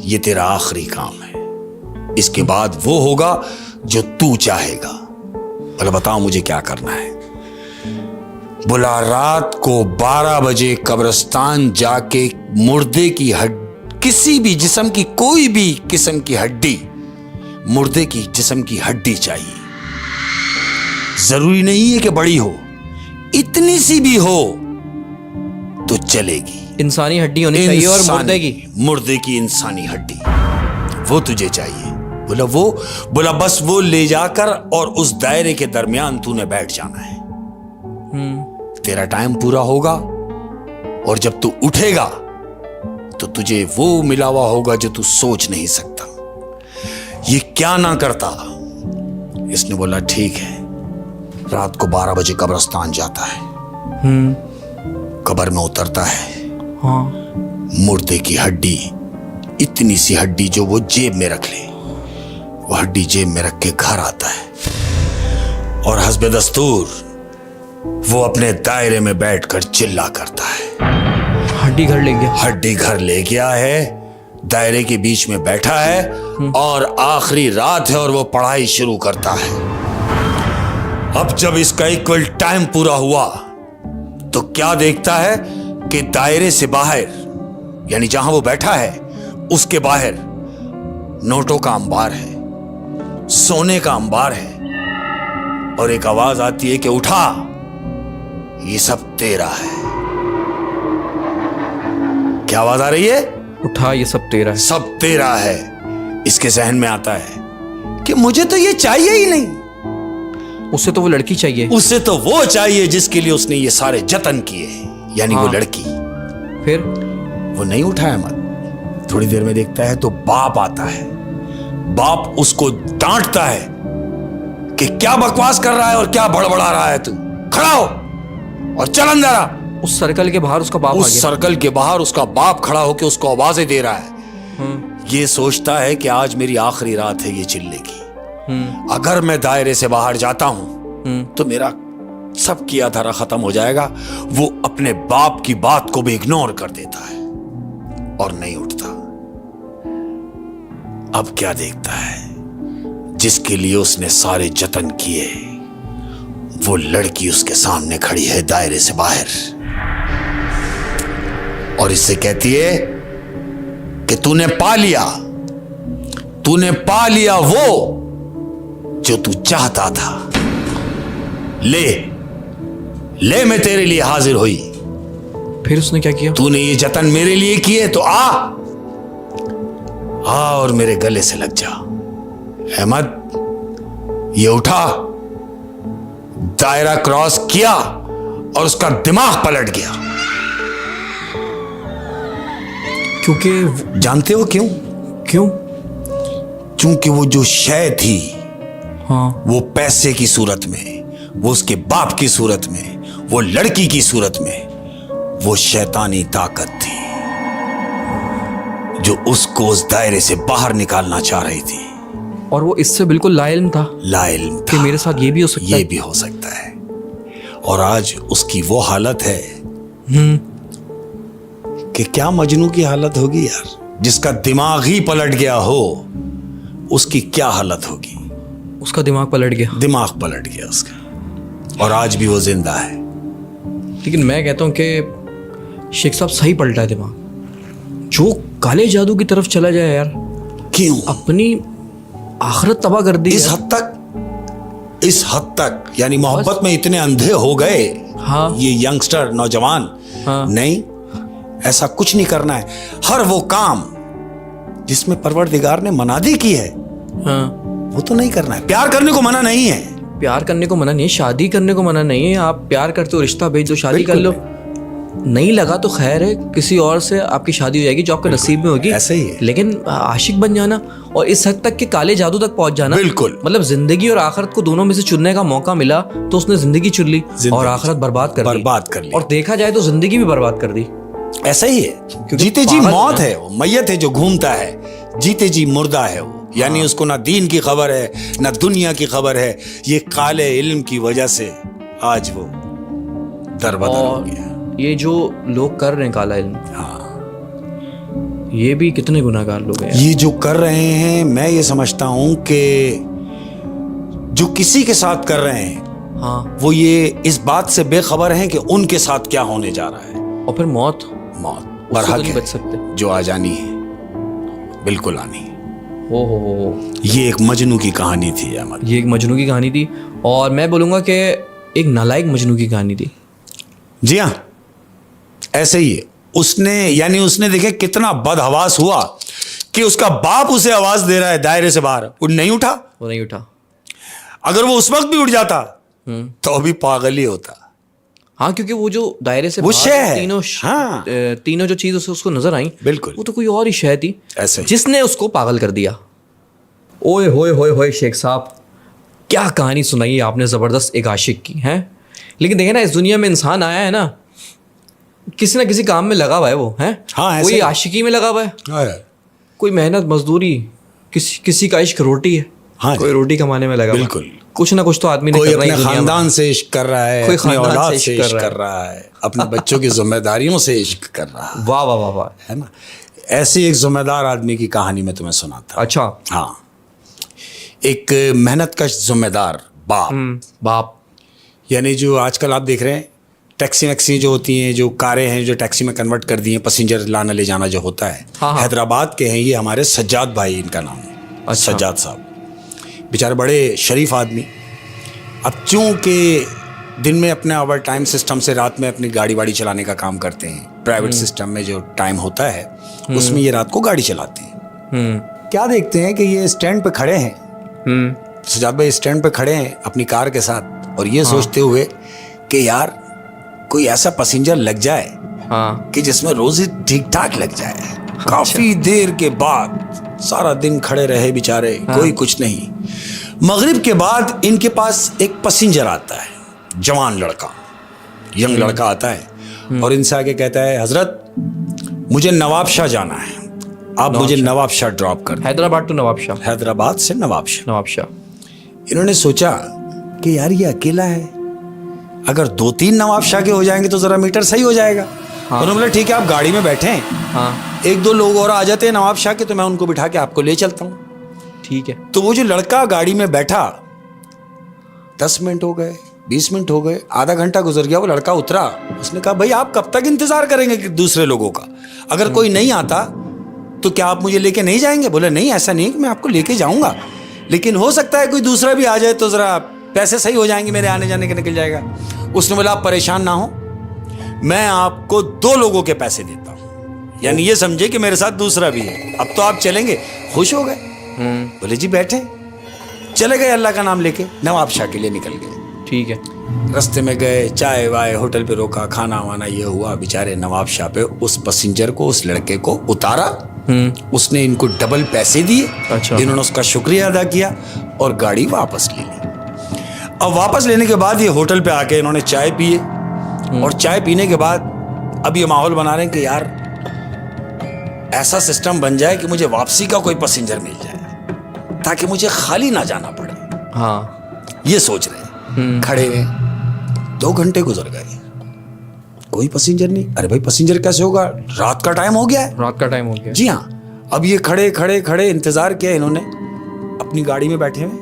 ये तेरा आखिरी काम है, इसके बाद वो होगा जो तू चाहेगा। बोला बताओ मुझे क्या करना है? बोला रात को 12 बजे कब्रिस्तान जाके मुर्दे की किसी भी जिस्म की, कोई भी किस्म की हड्डी, मुर्दे की जिस्म की हड्डी चाहिए। जरूरी नहीं है कि बड़ी हो, इतनी सी भी हो तो चलेगी। इंसानी हड्डी होनी चाहिए, और मुर्दे की इंसानी हड्डी वो तुझे चाहिए। बोला बस वो ले जाकर और उस दायरे के दरमियान तूने बैठ जाना है। तेरा टाइम पूरा होगा और जब तू उठेगा तो तुझे वो मिला हुआ होगा जो तू सोच नहीं सकता। ये क्या ना करता? इसने बोला ठीक है। रात को 12 बजे कब्रिस्तान जाता है, कब्र में उतरता है। हाँ। मुर्दे की हड्डी, इतनी सी हड्डी जो वो जेब में रख ले, वो हड्डी जेब में रख के घर आता है और हस्बे दस्तूर वो अपने दायरे में बैठकर चिल्ला करता है। हड्डी घर ले गया, हड्डी घर ले गया है, दायरे के बीच में बैठा है और आखिरी रात है और वो पढ़ाई शुरू करता है। अब जब इसका इक्वल टाइम पूरा हुआ तो क्या देखता है कि दायरे से बाहर, यानी जहां वो बैठा है उसके बाहर नोटों का अंबार है, सोने का अंबार है, और एक आवाज आती है कि उठा, ये सब तेरा है। क्या आवाज आ रही है? उठा, ये सब तेरा है। सब तेरा है। इसके जहन में आता है कि मुझे तो ये चाहिए ही नहीं, उसे तो वो लड़की चाहिए, उसे तो वो चाहिए जिसके लिए उसने ये सारे जतन किए, यानी वो लड़की। फिर वो नहीं उठाया मत। थोड़ी देर में देखता है तो बाप आता है। बाप उसको डांटता है कि क्या बकवास कर रहा है और क्या बड़बड़ा रहा है तू, खड़ा हो और चल अंदर आ। उस सर्कल के बाहर उसका बाप, उस सर्कल के बाहर उसका बाप खड़ा होकर उसको आवाजें दे रहा है। ये सोचता है कि आज मेरी आखिरी रात है ये चिल्ले की। अगर मैं दायरे से बाहर जाता हूं तो मेरा सब किया धरा खत्म हो जाएगा। वो अपने बाप की बात को भी इग्नोर कर देता है और नहीं उठता। अब क्या देखता है? जिसके लिए उसने सारे जतन किए वो लड़की उसके सामने खड़ी है दायरे से बाहर, और इससे कहती है कि तूने पा लिया वो जो तू चाहता था। ले मैं तेरे लिए हाजिर हुई। फिर उसने क्या किया? तूने ये जतन मेरे लिए किए तो आ और मेरे गले से लग जा। अहमद ये उठा, दायरा क्रॉस किया और उसका दिमाग पलट गया। क्योंकि जानते हो क्यों? क्योंकि वो जो शय थी, हाँ, वो पैसे की सूरत में, वो उसके बाप की सूरत में, वो लड़की की सूरत में, वो शैतानी ताकत थी जो उसको उस दायरे से बाहर निकालना चाह रही थी। और वो इससे बिल्कुल लाइल्म था कि मेरे साथ ये भी हो सकता है, ये भी हो सकता है। और आज उसकी वो हालत है कि क्या मजनू की हालत होगी यार, जिसका दिमाग ही पलट गया हो, उसकी क्या हालत होगी। उसका दिमाग पलट गया उसका, और आज भी वो जिंदा है। लेकिन मैं कहता हूं कि शेख साहब सही पलटा है दिमाग। जो काले जादू की तरफ चला जाए यार, क्यों अपनी आखिरत तबाह कर दी। इस हद तक यानी मोहब्बत में इतने अंधे हो गए हाँ। ये यंगस्टर नौजवान, हाँ। नहीं, ऐसा कुछ नहीं करना है। हर वो काम जिसमें परवरदिगार ने मनादी की है, हाँ, वो तो नहीं करना है। प्यार करने को मना नहीं है, प्यार करने को मना नहीं है, शादी करने को मना नहीं है। आप प्यार करते हो, रिश्ता भेज दो, शादी कर लो। नहीं लगा तो खैर है, किसी और से आपकी शादी हो जाएगी जो आपके नसीब में होगी। ऐसे ही है। लेकिन आशिक बन जाना और इस हद तक कि काले जादू तक पहुंच जाना, बिल्कुल। मतलब जिंदगी और आखिरत को दोनों में से चुनने का मौका मिला तो उसने जिंदगी चुन ली और आखिरत बर्बाद कर ली। और देखा जाए तो जिंदगी भी बर्बाद कर दी। ऐसा ही है। जीते जी मौत है, वो मैयत है जो घूमता है। जीते जी मुर्दा है वो, यानी उसको ना दीन की खबर है ना दुनिया की खबर है। ये काले इल्म की वजह से आज वो दरबदर हो गया। ये जो लोग कर रहे हैं काला इल्म, हाँ, ये भी कितने गुनाहगार लोग हैं। ये जो कर रहे हैं, मैं ये समझता हूं कि जो किसी के साथ कर रहे हैं, हाँ, वो ये इस बात से बेखबर हैं कि उनके साथ क्या होने जा रहा है। और फिर मौत बरहक नहीं है, बच सकते। जो आ जानी है, बिल्कुल आनी है। हो। ये एक मजनू की कहानी थी अहमद। ये एक मजनू की कहानी थी, और मैं बोलूंगा कि एक नालायक मजनू की कहानी थी। जी हाँ, ऐसे ही है। उसने देखे कितना बदहवास हुआ कि उसका बाप उसे आवाज दे रहा है दायरे से बाहर, वो नहीं उठा। अगर वो उस वक्त भी उठ जाता तो अभी पागल ही होता। हाँ, क्योंकि वो जो दायरे से वो बाहर शय, हाँ, तीनों जो चीज उसको नजर आई, बिल्कुल, वो तो कोई और ही शय थी, ऐसे ही। जिसने उसको पागल कर दिया। ओए होए होए होए शेख साहब, क्या कहानी सुनाई है आपने जबरदस्त एक आशिक की है। लेकिन देखे ना, इस दुनिया में इंसान आया है ना, किसी ना किसी काम में लगा हुआ है वो है। हाँ, कोई आशिकी में लगा हुआ है, कोई मेहनत मजदूरी, किसी का इश्क रोटी है, हाँ, कोई रोटी कमाने में लगा हुआ है। बिल्कुल, कुछ ना कुछ तो आदमी ने कोई करना ही अपने दुनिया में। खानदान से इश्क कर रहा है, कोई अपनी खानदान औलाद से से इश्क कर रहा है, अपने बच्चों की जिम्मेदारियों से इश्क कर रहा है। वाह वाह वाह वाह, है ना। ऐसी एक जिम्मेदार आदमी की कहानी मैं तुम्हें सुनाता। अच्छा, हाँ, एक मेहनतकश जिम्मेदार बाप, यानी जो आजकल आप देख रहे हैं टैक्सी वैक्सी जो होती हैं, जो कारें हैं जो टैक्सी में कन्वर्ट कर दी हैं, पैसेंजर लाना ले जाना जो होता है। हाँ। हैदराबाद के हैं ये, हमारे सज्जाद भाई इनका नाम है। अच्छा। सज्जाद साहब बेचारे बड़े शरीफ आदमी। अब चूंकि दिन में अपने ओवर टाइम सिस्टम से रात में अपनी गाड़ी वाड़ी चलाने का काम करते हैं, प्राइवेट सिस्टम में जो टाइम होता है उसमें ये रात को गाड़ी चलाते हैं। क्या देखते हैं कि ये स्टैंड पे खड़े हैं, सज्जाद भाई स्टैंड पे खड़े हैं अपनी कार के साथ, और ये सोचते हुए कि यार कोई ऐसा पैसेंजर लग जाए कि जिसमें रोजी ठीक ठाक लग जाए। काफी देर के बाद, सारा दिन खड़े रहे बेचारे, कोई कुछ नहीं। मगरिब के बाद इनके पास एक पैसेंजर आता है, जवान लड़का, यंग लड़का आता है और इनसे आके कहता है, हजरत मुझे नवाबशाह जाना है, आप मुझे नवाबशाह ड्रॉप कर दें। हैदराबाद टू नवाबशाह, हैदराबाद से नवाबशाह। इन्होंने सोचा कि यार ये अकेला है, अगर 2-3 नवाबशाह के हो जाएंगे तो जरा मीटर सही हो जाएगा। उन्होंने बोला ठीक है, आप गाड़ी में बैठे हैं, 1-2 लोग और आ जाते हैं नवाबशाह के, तो मैं उनको बिठा के आपको ले चलता हूँ। ठीक है। तो वो जो लड़का गाड़ी में बैठा, 10 मिनट हो गए, 20 मिनट हो गए, आधा घंटा गुजर गया, वो लड़का उतरा। उसने कहा भाई आप कब तक इंतजार करेंगे कि दूसरे लोगों का, अगर कोई नहीं आता तो क्या आप मुझे लेके नहीं जाएंगे? बोले नहीं, ऐसा नहीं कि मैं आपको लेके जाऊंगा, लेकिन हो सकता है कोई दूसरा भी आ जाए तो जरा पैसे सही हो जाएंगे, मेरे आने जाने के निकल जाएगा। उसने बोला आप परेशान ना हो, मैं आपको 2 लोगों के पैसे देता हूँ, यानी ये समझे कि मेरे साथ दूसरा भी है, अब तो आप चलेंगे। खुश हो गए, बोले जी बैठे, चले गए अल्लाह का नाम लेके, नवाबशाह के लिए निकल गए। ठीक है। रास्ते में गए, चाय वाय होटल पे रोका, खाना वाना ये हुआ। बेचारे नवाबशाह पे उस पैसेंजर को, उस लड़के को उतारा, उसने इनको डबल पैसे दिए। अच्छा। इन्होंने उसका शुक्रिया अदा किया और गाड़ी वापस ले ली। अब वापस लेने के बाद ये होटल पे आके इन्होंने चाय पिए, और चाय पीने के बाद अब ये माहौल बना रहे हैं कि यार ऐसा सिस्टम बन जाए कि मुझे वापसी का कोई पैसेंजर मिल जाए ताकि मुझे खाली ना जाना पड़े। हाँ, ये सोच रहे हैं। खड़े हुए 2 घंटे गुजर गए, कोई पैसेंजर नहीं। अरे भाई पैसेंजर कैसे होगा, रात का टाइम हो गया है। रात का टाइम हो गया। जी हाँ। अब ये खड़े खड़े खड़े इंतजार किया इन्होंने, अपनी गाड़ी में बैठे हुए,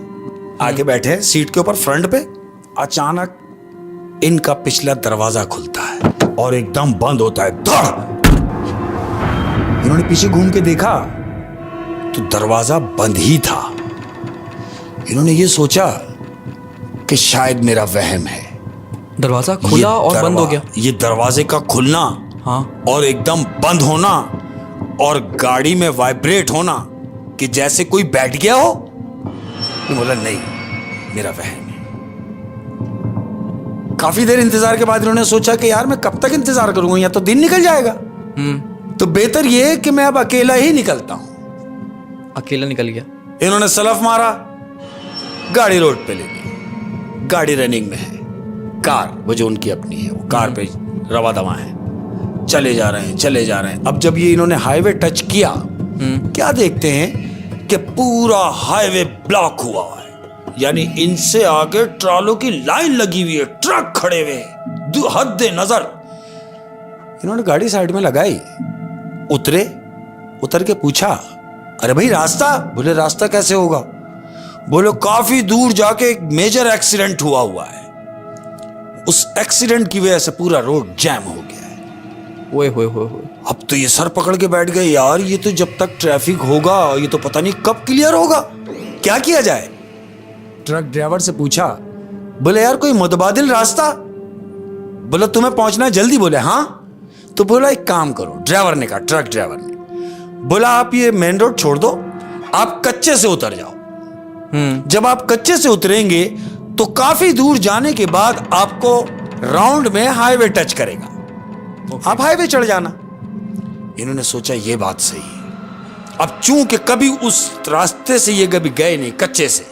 आगे बैठे हैं सीट के ऊपर फ्रंट पे। अचानक इनका पिछला दरवाजा खुलता है और एकदम बंद होता है, धड़। इन्होंने पीछे घूम के देखा तो दरवाजा बंद ही था। इन्होंने ये सोचा कि शायद मेरा वहम है, दरवाजा खुला और बंद हो गया। ये दरवाजे का खुलना, हाँ, और एकदम बंद होना, और गाड़ी में वाइब्रेट होना कि जैसे कोई बैठ गया हो। ये बोला नहीं, मेरा वहम है। काफी देर इंतजार के बाद इन्होंने सोचा कि यार मैं कब तक इंतजार करूंगा, या तो दिन निकल जाएगा, तो बेहतर ये है कि मैं अब अकेला ही निकलता हूं। अकेला निकल गया। इन्होंने सलफ मारा, गाड़ी रोड पे ले ली। गाड़ी रनिंग में है, कार वो जो उनकी अपनी है, वो कार पे रवा दवा है, चले जा रहे हैं, चले जा रहे हैं। अब जब ये इन्होंने हाईवे टच किया, क्या देखते हैं कि पूरा हाईवे ब्लॉक हुआ है, यानी इनसे आगे ट्रालों की लाइन लगी हुई है, ट्रक खड़े हुए, हद नजर। इन्होंने गाड़ी साइड में लगाई, उतर के पूछा, अरे भाई रास्ता? बोले रास्ता कैसे होगा? बोले काफी दूर जाके एक मेजर एक्सीडेंट हुआ है, उस एक्सीडेंट की वजह से पूरा रोड जैम हो गया है। ओए होए। अब तो ये सर पकड़ के बैठ गए, यार ये तो जब तक ट्रैफिक होगा ये तो पता नहीं कब क्लियर होगा, क्या किया जाए? ट्रक ड्राइवर से पूछा, बोले यार कोई मुतबादिल रास्ता? बोला तुम्हें पहुंचना है जल्दी? बोले हाँ। तो बोला एक काम करो, ड्राइवर ने कहा, ट्रक ड्राइवर ने बोला आप ये मेन रोड छोड़ दो, आप कच्चे से उतर जाओ। जब आप कच्चे से उतरेंगे तो काफी दूर जाने के बाद आपको राउंड में हाईवे टच करेगा, आप हाईवे चढ़ जाना। इन्होंने सोचा ये बात सही है। अब चूंकि कभी उस रास्ते से ये कभी गए नहीं, कच्चे से,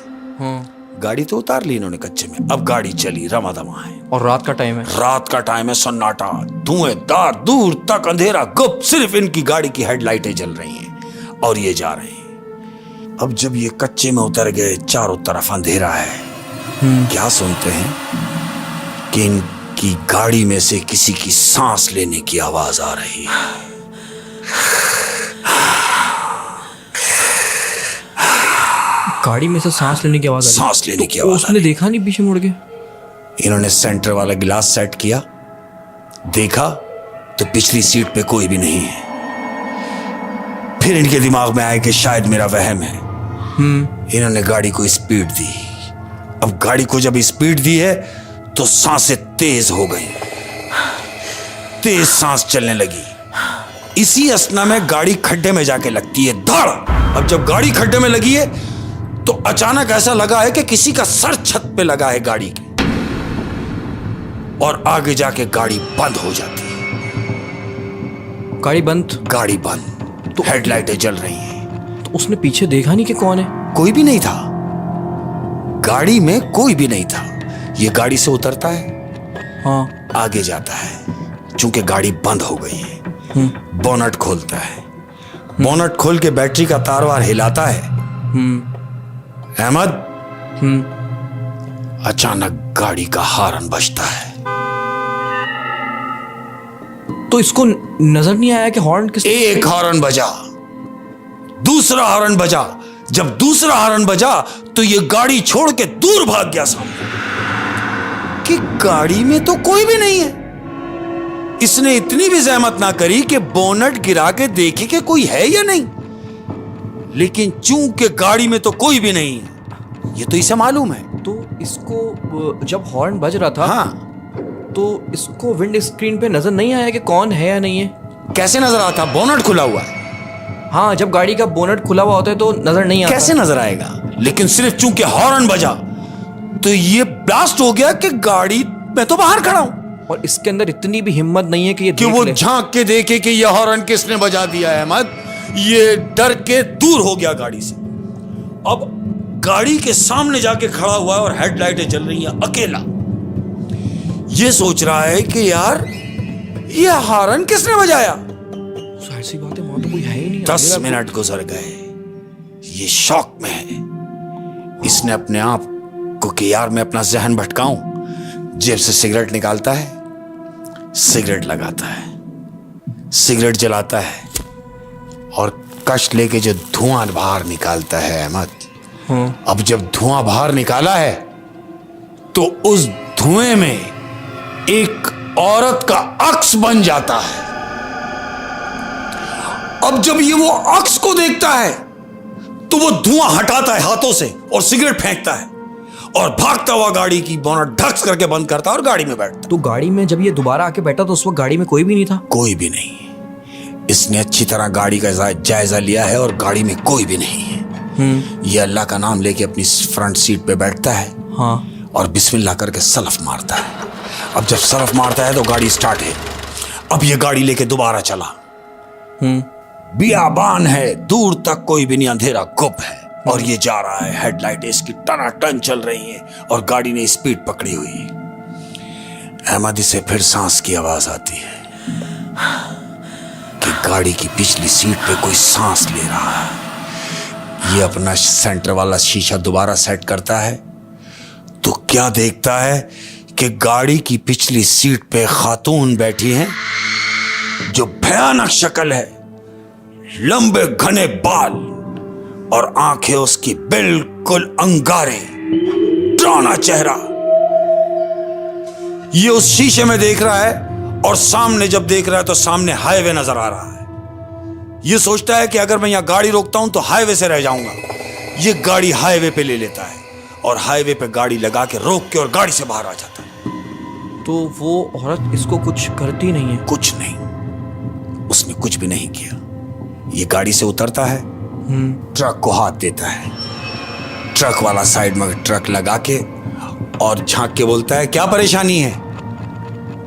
गाड़ी तो उतार ली इन्होंने कच्चे में। अब गाड़ी चली, रमादमा है, और रात का टाइम है, सन्नाटा, धुएंधार, दूर तक अंधेरा गुप, सिर्फ इनकी गाड़ी की हेडलाइटें जल रही हैं और ये जा रहे हैं। अब जब ये कच्चे में उतर गए, चारों तरफ अंधेरा है, क्या सुनते हैं कि इनकी गाड़ी में से किसी की सांस लेने की आवाज आ रही है। गाड़ी में से सांस लेने की आवाज आ रही है। उसने देखा नहीं, पीछे मुड़ के इन्होंने सेंटर वाला गिलास सेट किया, देखा तो पिछली सीट पे कोई भी नहीं है। फिर इनके दिमाग में आया कि शायद मेरा वहम है। इन्होंने गाड़ी को स्पीड दी। अब गाड़ी को जब स्पीड दी है तो सांसें तेज हो गई, तेज सांस चलने लगी। इसी असना में गाड़ी खड्डे में जाके लगती है, धड़। अब जब गाड़ी खड्डे में लगी है तो अचानक ऐसा लगा है कि किसी का सर छत पे लगा है गाड़ी के, और आगे जाके गाड़ी बंद हो जाती है। गाड़ी बंद तो हेडलाइटें जल रही हैं। तो उसने पीछे देखा नहीं कि कौन है? कोई भी नहीं था, गाड़ी में कोई भी नहीं था। ये गाड़ी से उतरता है, हाँ, आगे जाता है। चूंकि गाड़ी बंद हो गई है, बोनट खोलता है। बोनट खोल के बैटरी का तारवार हिलाता है। अहमद, अचानक गाड़ी का हॉर्न बजता है। तो इसको नजर नहीं आया कि हॉर्न किस? एक हॉर्न बजा, दूसरा हॉर्न बजा। जब दूसरा हॉर्न बजा तो ये गाड़ी छोड़ के दूर भाग गया सामने, कि गाड़ी में तो कोई भी नहीं है। इसने इतनी भी जहमत ना करी कि बोनट गिरा के देखे कि कोई है या नहीं, लेकिन चूंकि गाड़ी में तो कोई भी नहीं है, ये तो इसे मालूम है। तो इसको जब हॉर्न बज रहा था, हाँ, तो इसको विंड स्क्रीन पे नजर नहीं आया कि कौन है या नहीं है? कैसे नजर आता? बोनट खुला हुआ है। हाँ, जब गाड़ी का बोनट खुला हुआ होता है तो नजर नहीं आता। कैसे नजर आएगा? लेकिन सिर्फ चूंकि हॉर्न बजा तो ये ब्लास्ट हो गया कि गाड़ी मैं तो बाहर खड़ा हूं, और इसके अंदर इतनी भी हिम्मत नहीं है कि वो झांक के देखे कि ये हॉर्न किसने बजा दिया है। अहमद ये डर के दूर हो गया गाड़ी से। अब गाड़ी के सामने जाके खड़ा हुआ है और हेडलाइटें जल रही हैं, अकेला। ये सोच रहा है कि यार ये हॉर्न किसने बजाया? ऐसी बात है, वहां तो कोई है ही नहीं। 10 मिनट गुजर गए, ये शौक में है। इसने अपने आप को कि यार मैं अपना जहन भटकाऊं, जेब से सिगरेट निकालता है, सिगरेट लगाता है, सिगरेट जलाता है, और कश लेके जो धुआं बाहर निकालता है अहमद। अब जब धुआं बाहर निकाला है तो उस धुएं में एक औरत का अक्स बन जाता है। अब जब ये वो अक्स को देखता है तो वो धुआं हटाता है हाथों से और सिगरेट फेंकता है, और भागता हुआ गाड़ी की बोनट ढक्स करके बंद करता और गाड़ी में बैठता। तो गाड़ी में जब ये दोबारा आके बैठा तो उस वक्त गाड़ी में कोई भी नहीं था? कोई भी नहीं। इसने अच्छी तरह गाड़ी का जायजा लिया है और गाड़ी में कोई भी नहीं है। ये अल्लाह का नाम लेके अपनी फ्रंट सीट पे बैठता है। हाँ। और बिस्मिल्लाह करके सलफ मारता है। अब जब सलफ मारता है तो गाड़ी स्टार्ट है। अब ये गाड़ी लेके दोबारा चला। बियाबान है, दूर तक कोई भी नहीं, अंधेरा गुप है और ये जा रहा है। हेडलाइट इसकी टनाटन चल रही है और गाड़ी ने स्पीड पकड़ी हुई है। अहमद से फिर सांस की आवाज आती है कि गाड़ी की पिछली सीट पे कोई सांस ले रहा है। ये अपना सेंटर वाला शीशा दोबारा सेट करता है तो क्या देखता है कि गाड़ी की पिछली सीट पे खातून बैठी हैं जो भयानक शक्ल है, लंबे घने बाल और आंखें उसकी बिल्कुल अंगारे, डरावना चेहरा। ये उस शीशे में देख रहा है और सामने जब देख रहा है तो सामने हाईवे नजर आ रहा है। ये सोचता है कि अगर मैं यहां गाड़ी रोकता हूं तो हाईवे से रह जाऊंगा। ये गाड़ी हाईवे पे ले लेता है और हाईवे पे गाड़ी लगा के रोक के और गाड़ी से बाहर आ जाता है। तो वो औरत इसको कुछ करती नहीं है? कुछ नहीं, उसने कुछ भी नहीं किया। ये गाड़ी से उतरता है, ट्रक को हाथ देता है। ट्रक वाला साइड में ट्रक लगा के और झांक के बोलता है, क्या परेशानी है?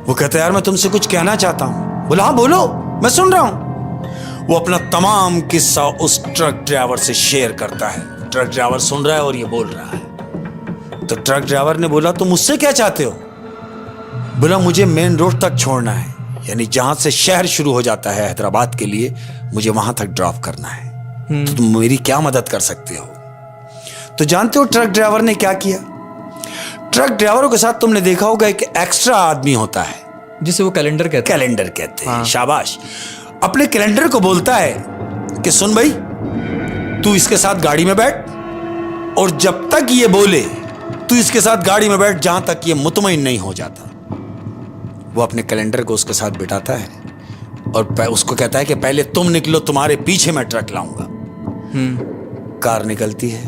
वो कहता है, यार मैं तुमसे कुछ कहना चाहता हूं। बोला, हाँ बोलो, मैं सुन रहा हूं। वो अपना तमाम किस्सा उस ट्रक ड्राइवर से शेयर करता है। ट्रक ड्राइवर सुन रहा है और ये बोल रहा है। तो ट्रक ड्राइवर ने बोला, तुम मुझसे क्या चाहते हो? बोला, मुझे मेन रोड तक छोड़ना है, यानी जहां से शहर शुरू हो जाता है हैदराबाद के लिए, मुझे वहां तक ड्रॉप करना है। तो तुम मेरी क्या मदद कर सकते हो? तो जानते हो ट्रक ड्राइवर ने क्या किया? ट्रक ड्राइवरों के साथ तुमने देखा होगा एक एक्स्ट्रा आदमी होता है जिसे वो कैलेंडर कहते हैं। कैलेंडर कहते हैं। शाबाश। अपने कैलेंडर को बोलता है कि सुन भाई, तू इसके साथ गाड़ी में बैठ और जब तक ये बोले तू इसके साथ गाड़ी में बैठ, जहां तक ये मुतमईन नहीं हो जाता। वो अपने कैलेंडर को उसके साथ बिठाता है और उसको कहता है कि पहले तुम निकलो, तुम्हारे पीछे मैं ट्रक लाऊंगा। कार निकलती है,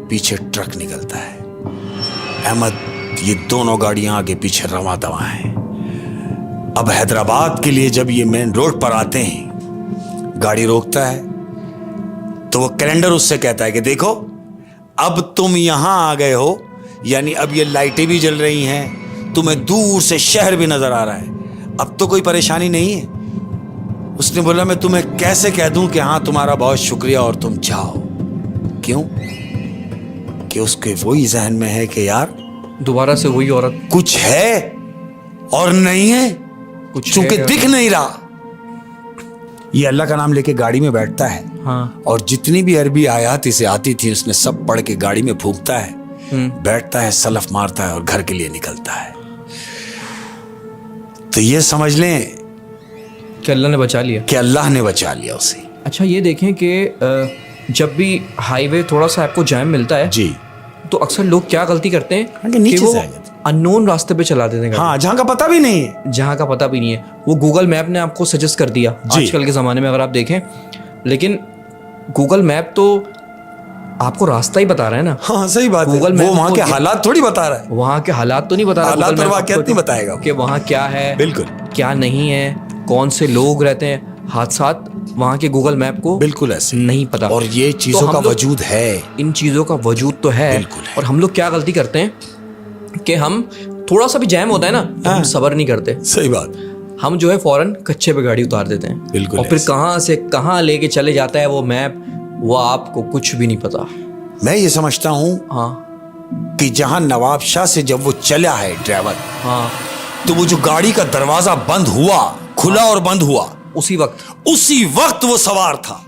पीछे ट्रक निकलता है। अहमद, ये दोनों गाड़ियां आगे पीछे रवा दवा हैं। अब हैदराबाद के लिए जब ये मेन रोड पर आते हैं, गाड़ी रोकता है तो वो कैलेंडर उससे कहता है कि देखो, अब तुम यहां आ गए हो, यानी अब ये लाइटें भी जल रही हैं, तुम्हें दूर से शहर भी नजर आ रहा है, अब तो कोई परेशानी नहीं है। उसने बोला, मैं तुम्हें कैसे कह दूं कि हाँ तुम्हारा बहुत शुक्रिया और तुम जाओ। क्यों? कि उसके वही जहन में है कि यार दोबारा से वही औरत कुछ है और नहीं है, कुछ चूंकि दिख नहीं रहा। ये अल्लाह का नाम लेके गाड़ी में बैठता है। हाँ। और जितनी भी अरबी आयात इसे आती थी उसने सब पढ़ के गाड़ी में फूंकता है, बैठता है, सलफ मारता है और घर के लिए निकलता है। तो ये समझ लें कि अल्लाह ने बचा लिया, कि अल्लाह ने बचा लिया उसे। अच्छा, ये देखें कि जब भी हाईवे थोड़ा सा आपको जैम मिलता है जी, तो अक्सर लोग क्या गलती करते हैं नीचे कि वो से आ जाते अननोन रास्ते पे चला देते हैं। हाँ, जहां का पता भी नहीं है। जहां का पता भी नहीं है। वो गूगल मैप ने आपको सजेस्ट कर दिया आजकल के ज़माने में अगर आप देखें, लेकिन गूगल मैप तो आपको रास्ता ही बता रहा है ना। हाँ, सही बात है। गूगल मैप वहां के हालात थोड़ी बता रहा है। वहां के हालात तो नहीं बता रहा, हालात और वाक़यात नहीं बताएगा कि वहां क्या है, बिल्कुल क्या नहीं है, कौन से लोग रहते हैं, हादसात वहां के गूगल मैप को बिल्कुल ऐसे नहीं पता। और ये चीजों का वजूद है, इन चीज़ों का वजूद तो है। और हम लोग क्या गलती करते हैं कि हम थोड़ा सा भी जैम होता है ना तो हम सब्र नहीं करते। सही बात। हम जो है फौरन कच्चे पे गाड़ी उतार देते हैं। बिल्कुल। और फिर कहाँ से कहाँ लेके चले जाता है वो मैप, वो आपको कुछ भी नहीं पता। मैं ये समझता हूँ हाँ कि जहां नवाब शाह से जब वो चला है ड्राइवर, हाँ, तो वो जो गाड़ी का दरवाजा बंद हुआ, खुला और बंद हुआ, उसी वक्त वो सवार था।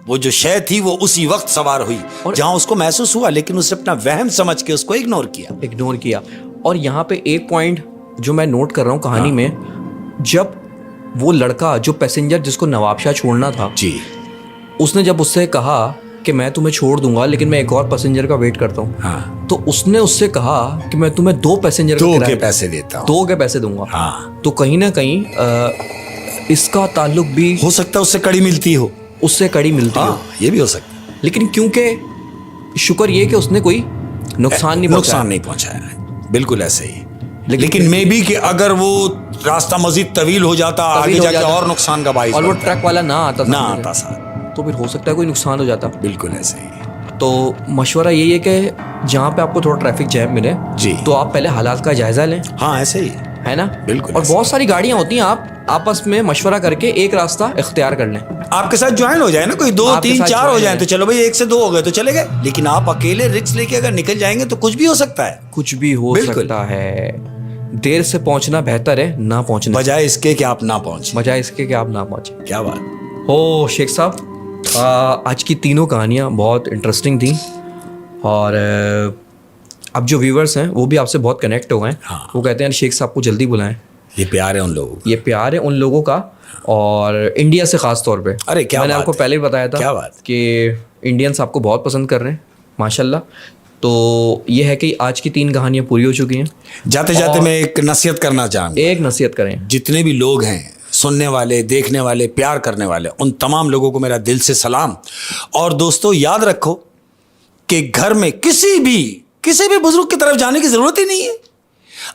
वो जो शय थी वो उसी वक्त सवार हुई जहां उसको महसूस हुआ, लेकिन उसने अपना वहम समझ के उसको इग्नोर किया। और यहाँ पे एक पॉइंट जो मैं नोट कर रहा हूँ कहानी में, जब वो लड़का जो पैसेंजर जिसको नवाबशाह छोड़ना था जी, उसने जब उससे कहा कि मैं तुम्हें छोड़ दूंगा लेकिन मैं एक और पैसेंजर का वेट करता हूँ, हाँ, तो उसने उससे कहा कि मैं तुम्हें 2 पैसेंजर के पैसे देता हूँ, 2 के पैसे दूंगा। हाँ। तो कहीं ना कहीं इसका ताल्लुक भी हो सकता है उससे कड़ी मिलती हो, उससे कड़ी मिलती हो, ये भी हो सकता है। लेकिन क्योंकि शुक्र ये कि उसने कोई नुकसान नहीं नुकसान नहीं पहुंचाया है, बिल्कुल ऐसे ही। लेकिन मे बी कि अगर वो रास्ता मजीद तवील हो जाता, आगे जाके और नुकसान का बाइस और वो ट्रक वाला ना आता साथ, तो फिर हो सकता है कोई नुकसान हो जाता। बिल्कुल ऐसे ही। तो मशवरा यही है कि जहाँ पे आपको थोड़ा ट्रैफिक जैम मिले जी, तो आप पहले हालात का जायजा लें। हाँ ऐसे ही है ना, बिल्कुल। और बहुत सारी गाड़ियाँ होती हैं, आप आपस में मशवरा करके एक रास्ता इख्तियार कर लें। आपके साथ ज्वाइन हो जाए ना, कोई 2 3 4 हो जाए तो चलो भाई, 1 से 2 हो गए तो चले गए। लेकिन आप अकेले रिस्क लेके अगर निकल जाएंगे तो कुछ भी हो सकता है, कुछ भी हो सकता है। देर से पहुंचना बेहतर है ना पहुंचने, बजाय इसके कि आप ना पहुंचे। बजाय इसके कि आप ना पहुंचे। क्या बात हो शेख साहब, आज की तीनों कहानियां बहुत इंटरेस्टिंग थी, और अब जो व्यूवर्स हैं वो भी आपसे बहुत कनेक्ट हो गए हैं। हाँ। वो कहते हैं शेख साहब को जल्दी बुलाएं। ये प्यार है उन लोगों का, ये प्यार है उन लोगों का, और इंडिया से खास तौर पे। अरे क्या मैंने बात आपको है। पहले ही बताया था क्या बात कि इंडियंस आपको बहुत पसंद कर रहे हैं माशाल्लाह। तो ये है कि आज की 3 कहानियां पूरी हो चुकी हैं। जाते जाते मैं एक नसीहत करना चाहूँगा। एक नसीहत करें, जितने भी लोग हैं, सुनने वाले, देखने वाले, प्यार करने वाले, उन तमाम लोगों को मेरा दिल से सलाम। और दोस्तों याद रखो कि घर में किसी भी बुजुर्ग की तरफ जाने की जरूरत ही नहीं है।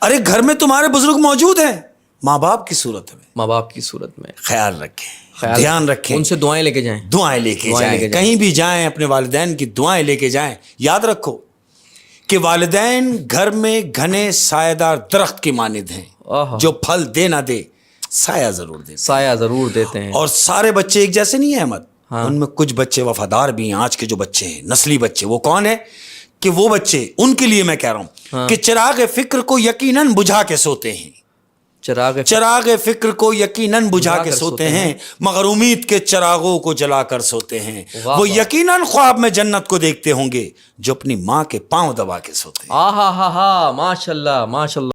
अरे घर में तुम्हारे बुजुर्ग मौजूद हैं, माँ बाप की सूरत में, माँ बाप की सूरत में। ख्याल रखें, ध्यान रखें, उनसे दुआएं लेके जाएं, दुआएं लेके जाएं। कहीं भी जाएं अपने वालिदैन की दुआएं लेके जाएं। याद रखो कि वालिदैन घर में घने सायेदार दरख्त की मानिंद हैं, जो फल दे ना दे साया जरूर दे, साया जरूर देते हैं। और सारे बच्चे एक जैसे नहीं है अहमद। हाँ। उनमें कुछ बच्चे वफादार भी हैं। आज के जो बच्चे हैं, नस्ली बच्चे, वो कौन है कि वो बच्चे, उनके लिए मैं कह रहा हूं। हाँ। कि चिराग फिक्र को यकीनन बुझा के सोते हैं, चिराग फिक्र को यकीनन बुझा के सोते हैं, मगर उम्मीद के चिरागों को जलाकर सोते हैं। वो यकीनन ख्वाब में जन्नत को देखते होंगे, जो अपनी माँ के पांव दबा के सोते हैं। आहा हा हा, माशाल्लाह माशाल्लाह।